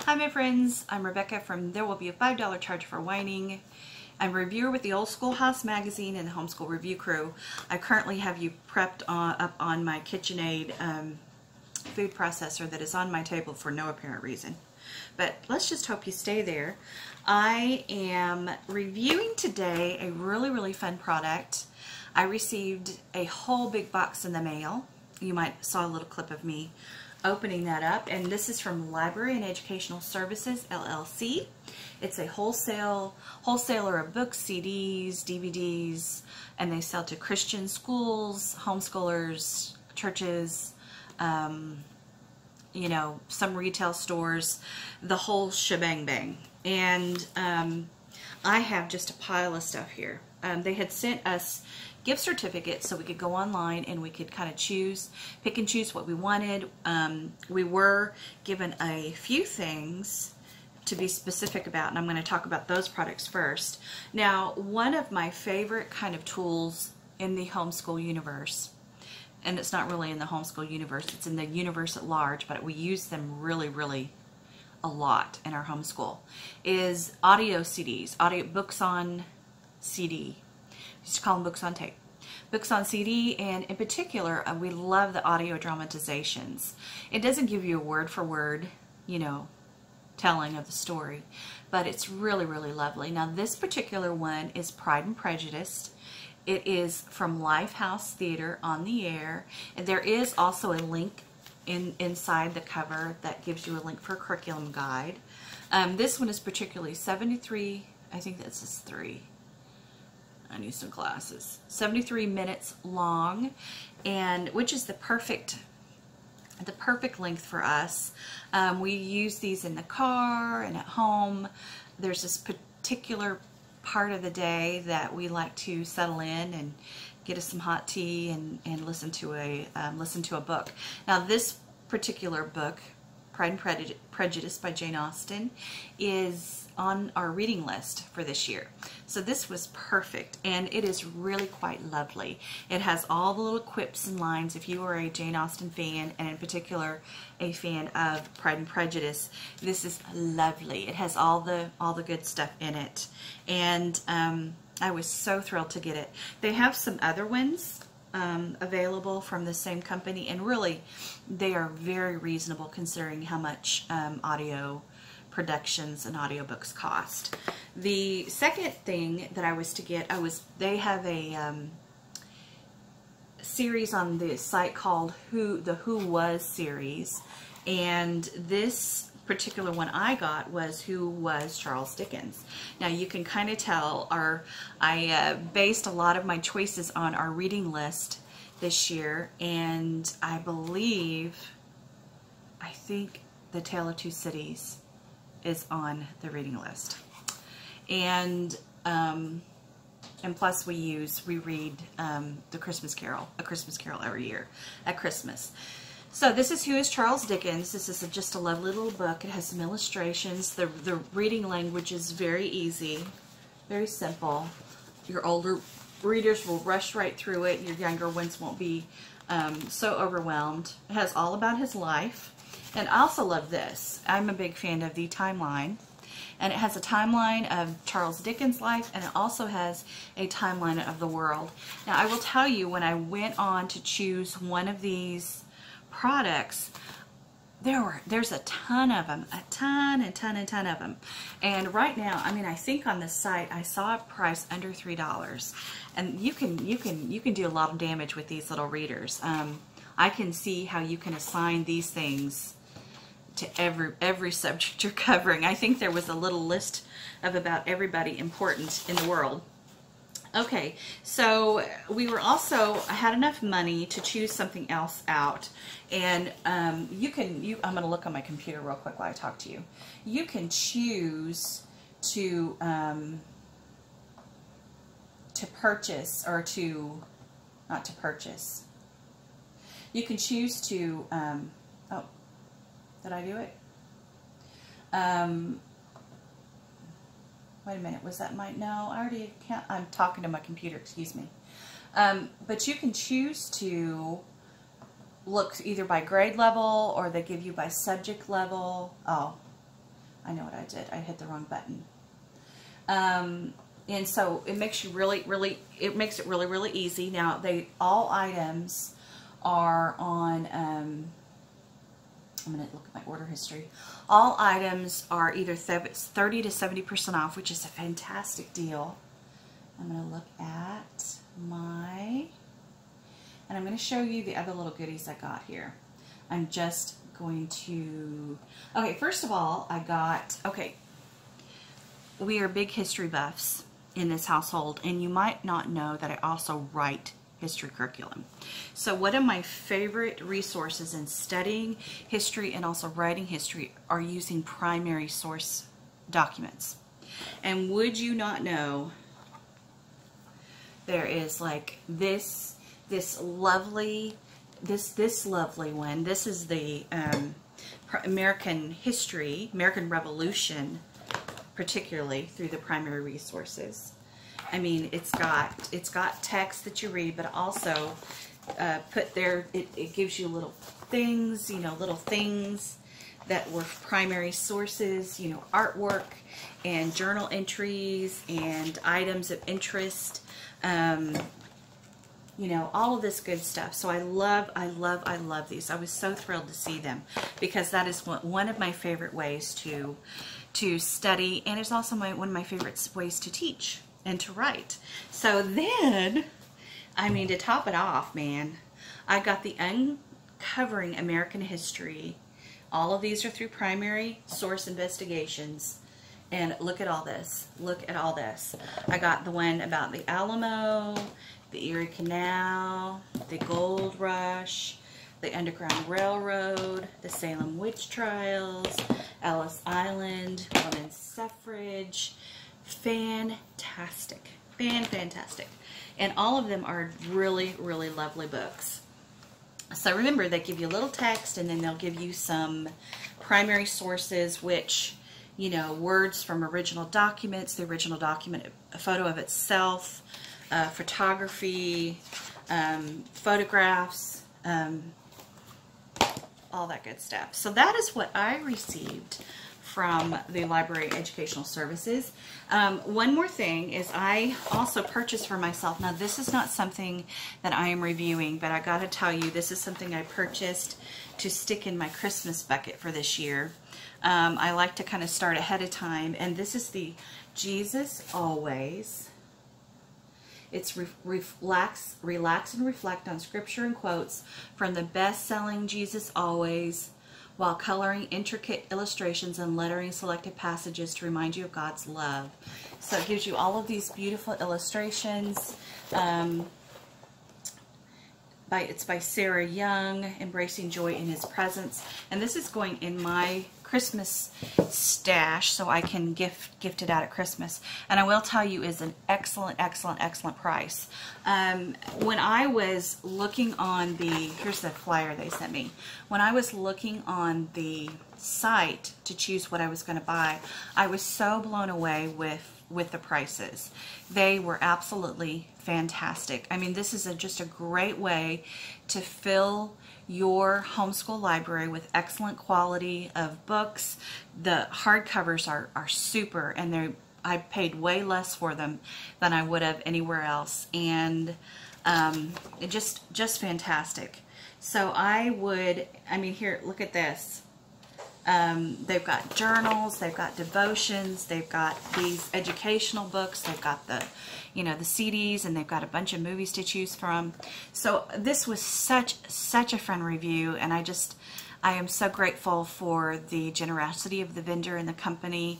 Hi my friends, I'm Rebecca from There Will Be a $5 Charge for Whining. I'm a reviewer with the Old Schoolhouse magazine and the Homeschool Review Crew. I currently have you prepped up on my KitchenAid food processor that is on my table for no apparent reason. But let's just hope you stay there. I am reviewing today a really fun product. I received a whole big box in the mail. You might saw a little clip of me opening that up, and this is from Library and Educational Services LLC. It's a wholesaler of books, CDs, DVDs, and they sell to Christian schools, homeschoolers, churches, you know, some retail stores, the whole shebang bang. And I have just a pile of stuff here. They had sent us gift certificates so we could go online and we could kind of pick and choose what we wanted. We were given a few things to be specific about, and I'm going to talk about those products first. Now, one of my favorite kind of tools in the homeschool universe, and it's not really in the homeschool universe, it's in the universe at large, but we use them really a lot in our homeschool, is audio CDs, audio books on CD. We used to call them books on tape. Books on CD, and in particular, we love the audio dramatizations. It doesn't give you a word for word, you know, telling of the story, but it's really lovely. Now, this particular one is Pride and Prejudice. It is from Lifehouse Theatre on the Air, and there is also a link inside the cover that gives you a link for a curriculum guide. This one is particularly 73, I think this is 3. I need some glasses. 73 minutes long, and which is the perfect length for us. We use these in the car and at home. There's this particular part of the day that we like to settle in and get us some hot tea and listen to a book. Now, this particular book, Pride and Prejudice by Jane Austen, is on our reading list for this year. So this was perfect, and it is really quite lovely. It has all the little quips and lines. If you are a Jane Austen fan, and in particular a fan of Pride and Prejudice, this is lovely. It has all the good stuff in it, and I was so thrilled to get it. They have some other ones available from the same company, and really they are very reasonable considering how much audio productions and audiobooks cost. The second thing that I was to get, they have a series on the site called the Who Was series, and this particular one I got was Who Was Charles Dickens. Now, you can kind of tell I based a lot of my choices on our reading list this year, and I think The Tale of Two Cities is on the reading list, and plus we read the Christmas Carol, A Christmas Carol every year at Christmas. So this is Who is Charles Dickens. This is just a lovely little book. It has some illustrations. The reading language is very easy, very simple. Your older readers will rush right through it. Your younger ones won't be so overwhelmed. It has all about his life. And I also love this. I'm a big fan of the timeline. And it has a timeline of Charles Dickens' life, and it also has a timeline of the world. Now, I will tell you, when I went on to choose one of these products, there's a ton of them, a ton of them. And right now, I mean, I think on this site I saw a price under $3, and you can do a lot of damage with these little readers. I can see how you can assign these things to every subject you're covering. I think there was a little list of about everybody important in the world. Okay, so we were also, I had enough money to choose something else out, and I'm going to look on my computer real quick while I talk to you. You can choose to purchase, or not to purchase. You can choose to, oh, did I do it? Wait a minute, was that no, I already can't, I'm talking to my computer, excuse me. But you can choose to look either by grade level, or they give you by subject level. Oh, I know what I did. I hit the wrong button. And so it makes you it makes it really easy. Now, all items are on, I'm going to look at my order history. All items are either 30 to 70% off, which is a fantastic deal. I'm going to look at and I'm going to show you the other little goodies I got here. I'm just going to, okay, first of all, I got, okay, we are big history buffs in this household, and you might not know that I also write history curriculum. So one of my favorite resources in studying history and also writing history are using primary source documents. And would you not know, there is like this lovely one. This is the American history, American Revolution, particularly through the primary resources. I mean, it's got text that you read, but also put there, it gives you little things, little things that were primary sources, artwork and journal entries and items of interest, all of this good stuff. So I love these. I was so thrilled to see them, because that is one of my favorite ways to study, and it's also one of my favorite ways to teach and to write. So then, I mean, to top it off, man, I got the Uncovering American History. All of these are through primary source investigations. And look at all this. Look at all this. I got the one about the Alamo, the Erie Canal, the Gold Rush, the Underground Railroad, the Salem Witch Trials, Ellis Island, women's suffrage. Fantastic. Fantastic. And all of them are really lovely books. So remember, they give you a little text, and then they'll give you some primary sources, which, words from original documents, the original document, a photo of itself, photography, photographs, all that good stuff. So that is what I received from the Library Educational Services. One more thing is I also purchased for myself. Now, this is not something that I am reviewing, but I got to tell you, this is something I purchased to stick in my Christmas bucket for this year. I like to kind of start ahead of time, and this is the Jesus Always. It's relax and reflect on scripture and quotes from the best-selling Jesus Always, while coloring intricate illustrations and lettering selected passages to remind you of God's love. So it gives you all of these beautiful illustrations. It's by Sarah Young, Embracing Joy in His Presence. And this is going in my Christmas stash, so I can gift it out at Christmas. And I will tell you, is an excellent price. When I was looking on here's the flyer they sent me. When I was looking on the site to choose what I was going to buy, I was so blown away with the prices. They were absolutely fantastic. I mean, this is just a great way to fill your homeschool library with excellent quality of books. The hardcovers are super, and I paid way less for them than I would have anywhere else, and just fantastic. So I mean, here, look at this. They've got journals, they've got devotions, they've got these educational books, they've got the CDs, and they've got a bunch of movies to choose from. So this was such a fun review, and I am so grateful for the generosity of the vendor and the company.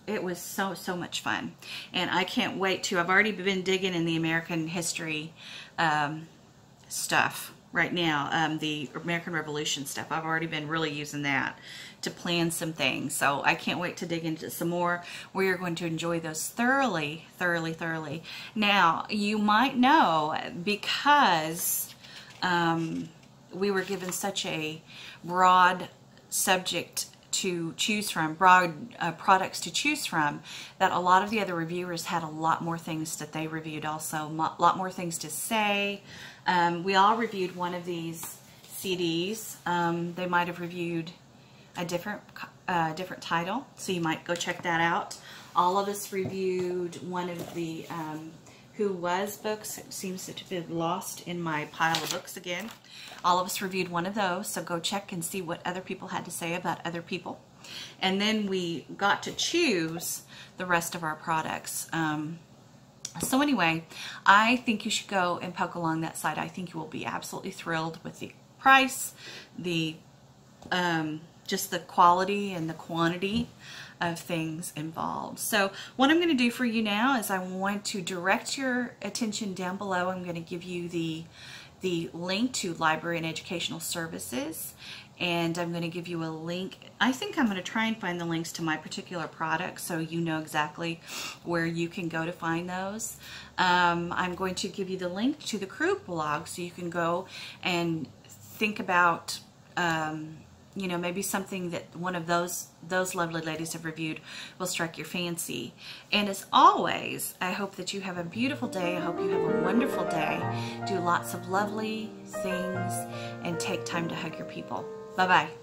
It was so much fun, and I can't wait to. I've already been digging in the American history stuff right now, the American Revolution stuff. I've already been really using that to plan some things, so I can't wait to dig into some more. We are going to enjoy those thoroughly. Now, you might know, because we were given such a broad subject to choose from, broad products to choose from, that a lot of the other reviewers had a lot more things that they reviewed also, a lot more things to say. We all reviewed one of these CDs. They might have reviewed a different title, so you might go check that out. All of us reviewed one of the Who Was books. It seems to have been lost in my pile of books again. All of us reviewed one of those, so go check and see what other people had to say about other people. And then we got to choose the rest of our products. So anyway, I think you should go and poke along that site. I think you will be absolutely thrilled with the price, the just the quality and the quantity of things involved. So what I'm going to do for you now is I want to direct your attention down below. I'm going to give you the link to Library and Educational Services, and I'm going to give you a link. I think I'm going to try and find the links to my particular products so you know exactly where you can go to find those. I'm going to give you the link to the Crew blog so you can go and think about you know, maybe something that one of those lovely ladies have reviewed will strike your fancy. And as always, I hope that you have a beautiful day. I hope you have a wonderful day. Do lots of lovely things and take time to hug your people. Bye-bye.